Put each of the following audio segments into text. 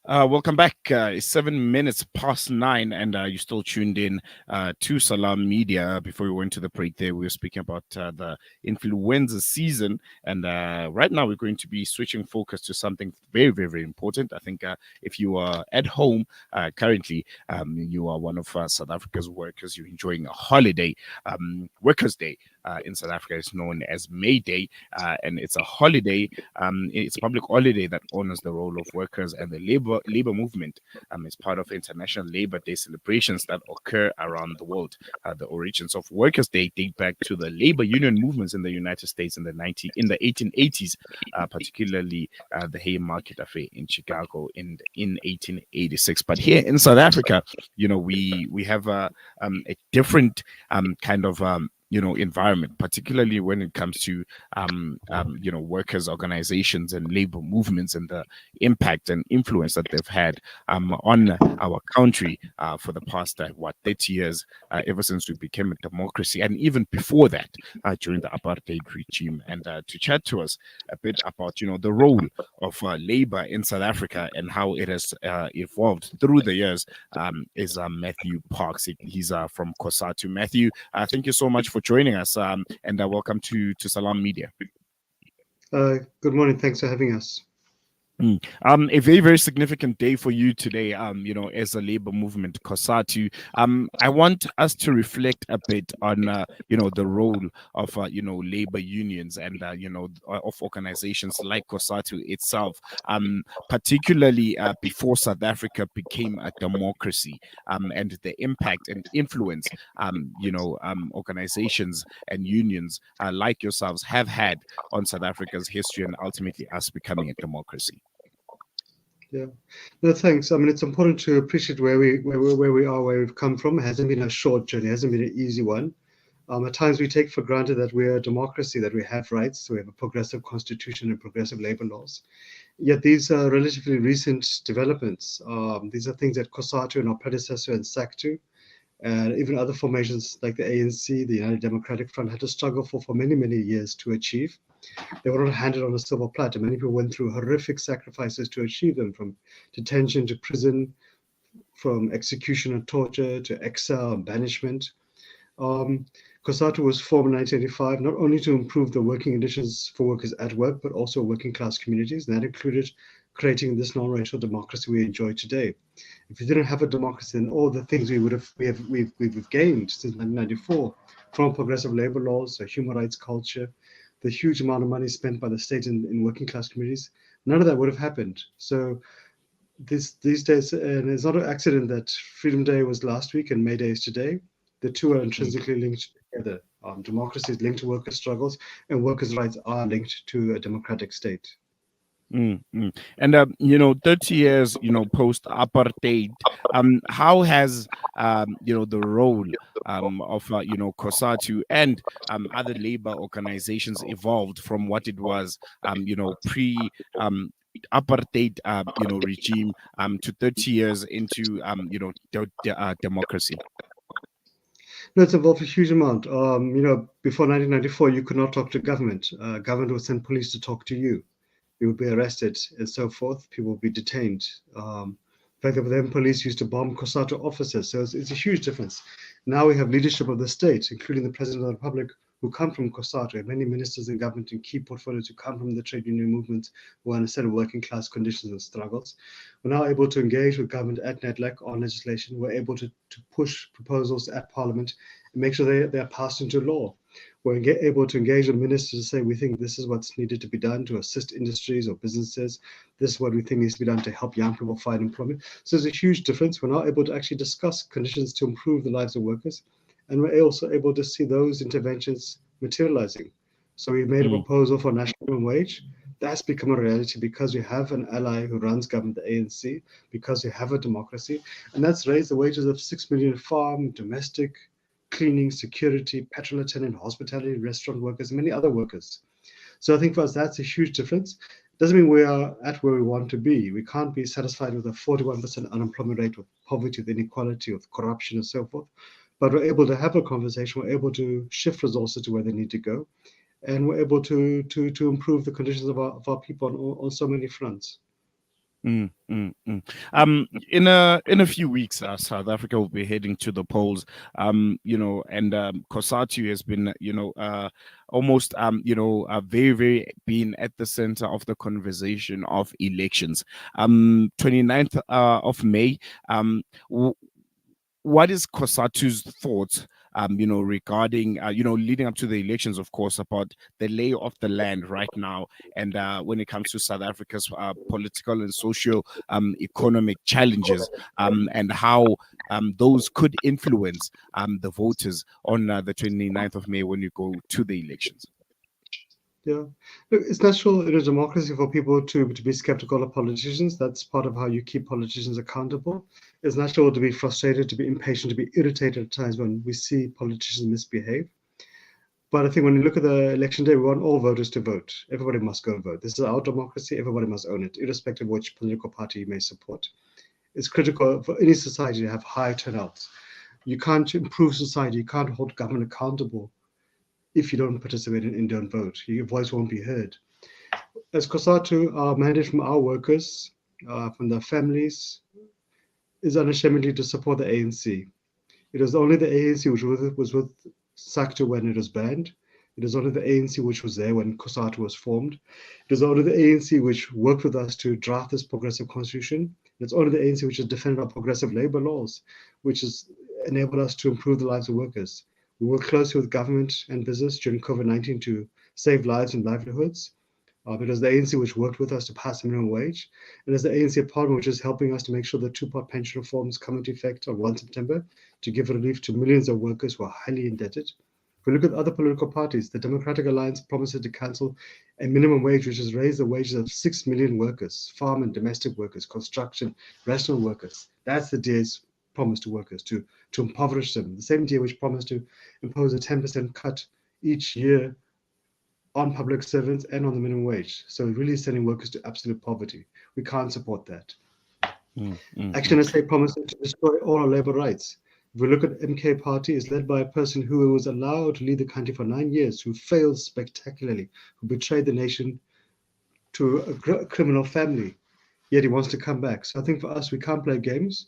Welcome back. It's 7 minutes past 9, and you're still tuned in to Salam Media. Before we went to the break, there we were speaking about the influenza season, and right now we're going to be switching focus to something very, very, very important. I think if you are at home currently, you are one of South Africa's workers. You're enjoying a holiday, Workers' Day. In South Africa, it's known as May Day, and it's a holiday. It's a public holiday that honors the role of workers and the labor movement. It's part of International Labor Day celebrations that occur around the world. The origins of Workers' Day date back to the labor union movements in the United States in the 1880s, particularly the Haymarket Affair in Chicago in 1886. But here in South Africa, we have a different kind of environment, particularly when it comes to workers' organizations and labor movements and the impact and influence that they've had on our country for the past 30 years, ever since we became a democracy, and even before that, during the apartheid regime. And to chat to us a bit about the role of labor in South Africa and how it has evolved through the years is Matthew Parks. He's from COSATU. Matthew, thank you so much for joining us, and welcome to Salam Media. Good morning. Thanks for having us. A very, very significant day for you today, as a labor movement, COSATU. I want us to reflect a bit on, the role of, labor unions and, of organizations like COSATU itself, particularly before South Africa became a democracy, and the impact and influence, organizations and unions like yourselves have had on South Africa's history and ultimately us becoming a democracy. Yeah, no, thanks. I mean, it's important to appreciate where we are, where we've come from. It hasn't been a short journey. It hasn't been an easy one. At times, we take for granted that we're a democracy, that we have rights, so we have a progressive constitution and progressive labor laws. Yet these are relatively recent developments. These are things that COSATU and our predecessor and SACTU, and even other formations like the ANC, the United Democratic Front, had to struggle for many, many years to achieve. They were not handed on a silver platter. Many people went through horrific sacrifices to achieve them, from detention to prison, from execution and torture to exile and banishment. COSATU was formed in 1985, not only to improve the working conditions for workers at work, but also working class communities. And that included creating this non-racial democracy we enjoy today. If we didn't have a democracy, then all the things we've gained since 1994, from progressive labor laws, a human rights culture, the huge amount of money spent by the state in working class communities, none of that would have happened. So these days, and it's not an accident that Freedom Day was last week and May Day is today. The two are intrinsically linked together. Democracy is linked to workers' struggles, and workers' rights are linked to a democratic state. And 30 years, post apartheid, how has the role of COSATU and other labor organizations evolved from what it was pre apartheid regime to 30 years into democracy? No, it's evolved a huge amount. Before 1994, you could not talk to government. Government would send police to talk to you. You would be arrested and so forth. People would be detained. In fact, then police used to bomb COSATU offices. So it's a huge difference. Now we have leadership of the state, including the President of the Republic, who come from COSATU, and many ministers in government in key portfolios who come from the trade union movement, who understand working class conditions and struggles. We're now able to engage with government at NEDLAC on legislation. We're able to push proposals at Parliament and make sure they are passed into law. We're able to engage with ministers to say, we think this is what's needed to be done to assist industries or businesses. This is what we think needs to be done to help young people find employment. So there's a huge difference. We're now able to actually discuss conditions to improve the lives of workers. And we're also able to see those interventions materializing. So we made a proposal for national minimum wage. That's become a reality because we have an ally who runs government, the ANC, because we have a democracy. And that's raised the wages of 6 million farm, domestic, cleaning, security, petrol attendant, hospitality, restaurant workers, and many other workers. So I think for us, that's a huge difference. Doesn't mean we are at where we want to be. We can't be satisfied with a 41% unemployment rate, with poverty, with inequality, with corruption, and so forth. But we're able to have a conversation. We're able to shift resources to where they need to go. And we're able to improve the conditions of our people on so many fronts. In a few weeks, South Africa will be heading to the polls. And COSATU has been, almost, very, very been at the center of the conversation of elections. 29th of May. W- what is COSATU's thoughts, regarding, leading up to the elections, of course, about the lay of the land right now, and when it comes to South Africa's political and social economic challenges, and how those could influence the voters on the 29th of May when you go to the elections? Yeah. Look, it's natural in a democracy for people to be skeptical of politicians. That's part of how you keep politicians accountable. It's natural to be frustrated, to be impatient, to be irritated at times when we see politicians misbehave. But I think when you look at the election day, we want all voters to vote. Everybody must go vote. This is our democracy. Everybody must own it, irrespective of which political party you may support. It's critical for any society to have high turnouts. You can't improve society. You can't hold government accountable if you don't participate and don't vote. Your voice won't be heard. As COSATU, our mandate from our workers, from their families, is unashamedly to support the ANC. It was only the ANC which was with SACTU when it was banned. It is only the ANC which was there when COSATU was formed. It is only the ANC which worked with us to draft this progressive constitution. It's only the ANC which has defended our progressive labor laws, which has enabled us to improve the lives of workers. We work closely with government and business during COVID-19 to save lives and livelihoods. It was the ANC which worked with us to pass the minimum wage. And it's the ANC Parliament which is helping us to make sure the two-part pension reforms come into effect on 1 September to give relief to millions of workers who are highly indebted. If we look at other political parties, the Democratic Alliance promises to cancel a minimum wage which has raised the wages of 6 million workers, farm and domestic workers, construction, restaurant workers. That's the DA's promise to workers, to impoverish them. The same DA which promised to impose a 10% cut each year on public servants and on the minimum wage. So really sending workers to absolute poverty. We can't support that. Action SA promising to destroy all our labor rights. If we look at MK Party, it's led by a person who was allowed to lead the country for 9 years, who failed spectacularly, who betrayed the nation to a criminal family, yet he wants to come back. So I think for us, we can't play games.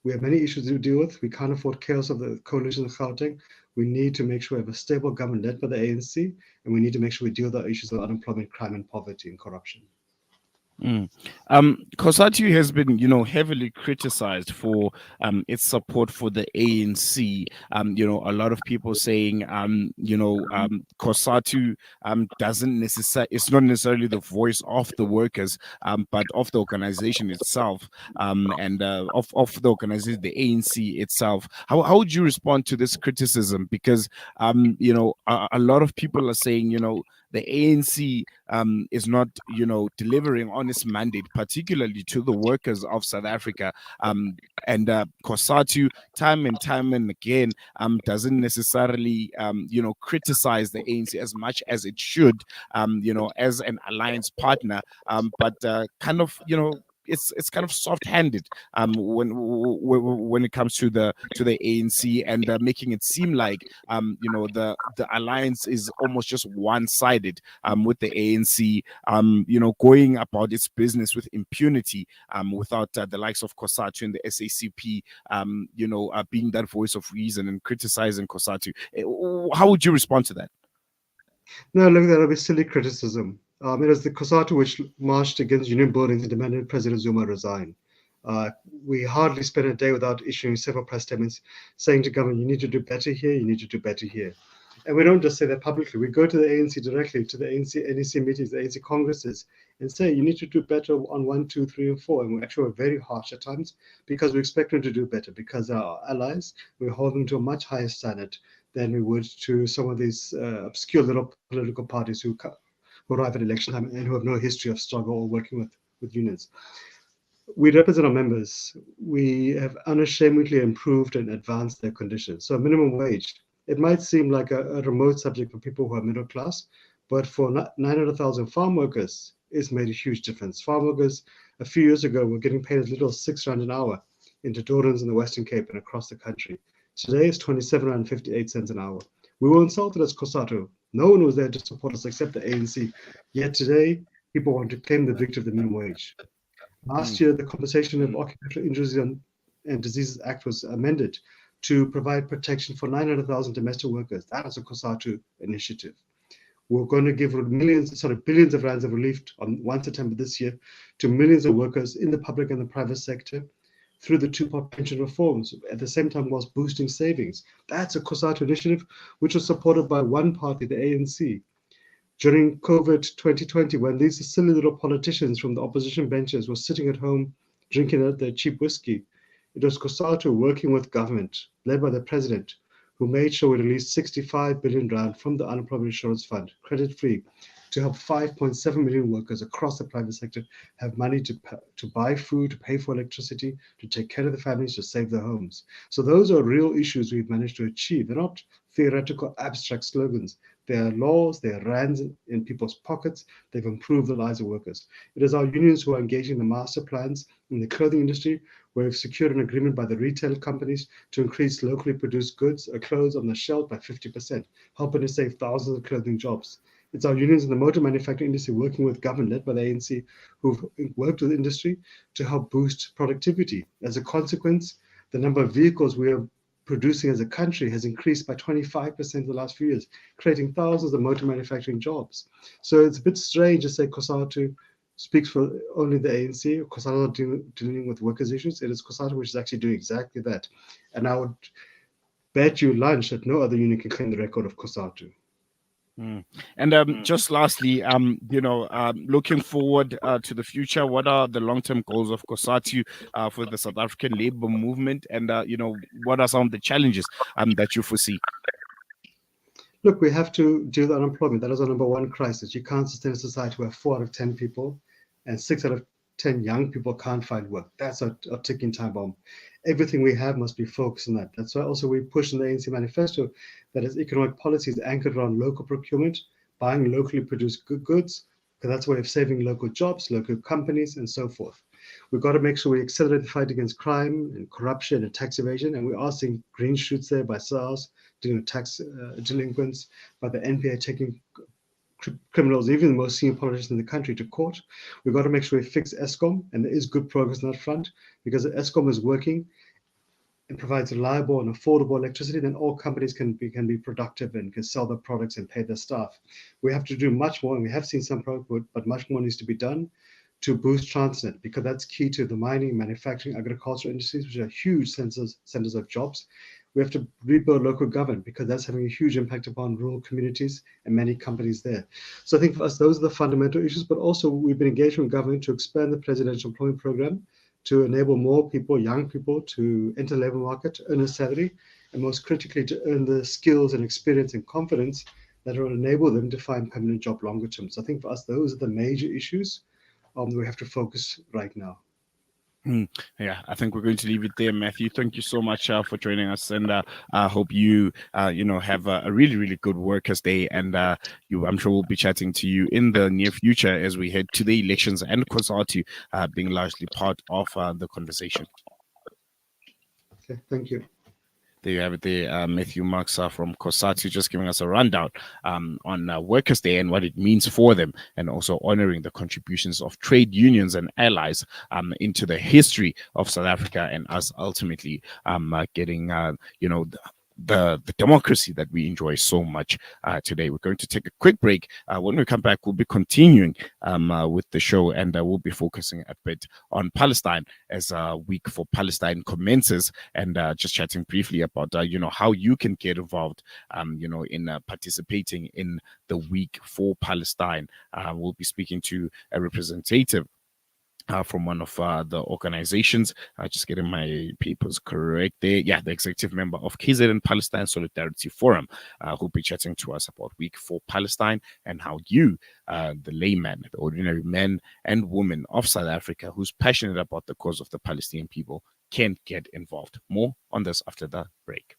We have many issues to deal with. We can't afford chaos of the coalition of Gauteng. We need to make sure we have a stable government led by the ANC, and we need to make sure we deal with our issues of unemployment, crime, and poverty and corruption. COSATU has been, heavily criticized for its support for the ANC. A lot of people saying, COSATU doesn't necessarily, it's not necessarily the voice of the workers, but of the organization itself, and of the organization, the ANC itself. How would you respond to this criticism? Because, a lot of people are saying, the ANC is not, delivering on its mandate, particularly to the workers of South Africa. And COSATU, time and again, doesn't necessarily, criticize the ANC as much as it should, as an alliance partner, but kind of, it's kind of soft-handed when it comes to the ANC, and making it seem like the alliance is almost just one-sided with the ANC, going about its business with impunity, without the likes of COSATU and the SACP, being that voice of reason and criticizing COSATU. How would you respond to that? No, look, that'll be silly criticism. It was the COSATU which marched against union buildings and demanded President Zuma resign. We hardly spent a day without issuing several press statements saying to government, you need to do better here, you need to do better here. And we don't just say that publicly. We go to the ANC directly, to the ANC NEC meetings, the ANC congresses, and say, you need to do better on 1, 2, 3, and 4. And we actually were very harsh at times because we expect them to do better, because our allies, we hold them to a much higher standard than we would to some of these obscure little political parties who arrive at election time and who have no history of struggle or working with unions. We represent our members. We have unashamedly improved and advanced their conditions. So minimum wage, it might seem like a remote subject for people who are middle class, but for 900,000 farm workers, it's made a huge difference. Farm workers a few years ago were getting paid as little as R6 an hour in Dorans in the Western Cape and across the country. Today it's 27.58 cents an hour. We were insulted as COSATU. No one was there to support us except the ANC. Yet today, people want to claim the victory of the minimum wage. Last year, the Compensation of Occupational Injuries and Diseases Act was amended to provide protection for 900,000 domestic workers. That is a COSATU initiative. We're going to give billions of rands of relief on 1 September this year to millions of workers in the public and the private sector through the two-part pension reforms, at the same time whilst boosting savings. That's a COSATU initiative, which was supported by one party, the ANC. During COVID 2020, when these silly little politicians from the opposition benches were sitting at home drinking their cheap whiskey, it was COSATU working with government, led by the president, who made sure we released 65 billion rand from the Unemployment Insurance Fund, credit-free, to help 5.7 million workers across the private sector have money to buy food, to pay for electricity, to take care of their families, to save their homes. So those are real issues we've managed to achieve. They're not theoretical, abstract slogans. They are laws, they are rands in people's pockets. They've improved the lives of workers. It is our unions who are engaging the master plans in the clothing industry, where we've secured an agreement by the retail companies to increase locally produced goods or clothes on the shelf by 50%, helping to save thousands of clothing jobs. It's our unions in the motor manufacturing industry working with government, led by the ANC, who've worked with industry to help boost productivity. As a consequence, the number of vehicles we are producing as a country has increased by 25% in the last few years, creating thousands of motor manufacturing jobs. So it's a bit strange to say COSATU speaks for only the ANC, COSATU dealing with workers' issues. It is COSATU which is actually doing exactly that. And I would bet you lunch that no other union can claim the record of COSATU. And just lastly, looking forward to the future, what are the long-term goals of COSATU for the South African labor movement? And, what are some of the challenges that you foresee? Look, we have to deal with unemployment. That is our number one crisis. You can't sustain a society where 4 out of 10 people and 6 out of 10 young people can't find work. That's a ticking time bomb. Everything we have must be focused on that. That's why also we push in the ANC manifesto that its economic policy is anchored around local procurement, buying locally produced goods, because that's a way of saving local jobs, local companies, and so forth. We've got to make sure we accelerate the fight against crime and corruption and tax evasion, and we are seeing green shoots there by SARS dealing with tax delinquents, by the NPA taking criminals, even the most senior politicians in the country, to court. We've got to make sure we fix Eskom, and there is good progress on that front, because if Eskom is working and provides reliable and affordable electricity, then all companies can be productive and can sell their products and pay their staff. We have to do much more, and we have seen some progress, but much more needs to be done to boost Transnet, because that's key to the mining, manufacturing, agricultural industries, which are huge centers of jobs. We have to rebuild local government, because that's having a huge impact upon rural communities and many companies there. So I think for us, those are the fundamental issues, but also we've been engaged with government to expand the presidential employment program to enable more people, young people, to enter the labor market, to earn a salary, and most critically, to earn the skills and experience and confidence that will enable them to find permanent job longer term. So I think for us, those are the major issues we have to focus right now. Yeah, I think we're going to leave it there, Matthew. Thank you so much for joining us, and I hope you have a really, really good workers' day. And I'm sure we'll be chatting to you in the near future as we head to the elections, and COSATU being largely part of the conversation. Okay, thank you. There you have it there, Matthew Marks from COSATU, just giving us a rundown on Workers' Day and what it means for them, and also honoring the contributions of trade unions and allies into the history of South Africa, and us ultimately getting, the democracy that we enjoy so much today. We're going to take a quick break. When we come back, we'll be continuing with the show, and we'll be focusing a bit on Palestine as Week for Palestine commences, and just chatting briefly about how you can get involved in participating in the Week for Palestine. We'll be speaking to a representative from one of the organizations, just getting my papers correct there. Yeah, the executive member of KZN Palestine Solidarity Forum, who'll be chatting to us about Week for Palestine and how you, the layman, the ordinary men and women of South Africa who's passionate about the cause of the Palestinian people, can get involved. More on this after the break.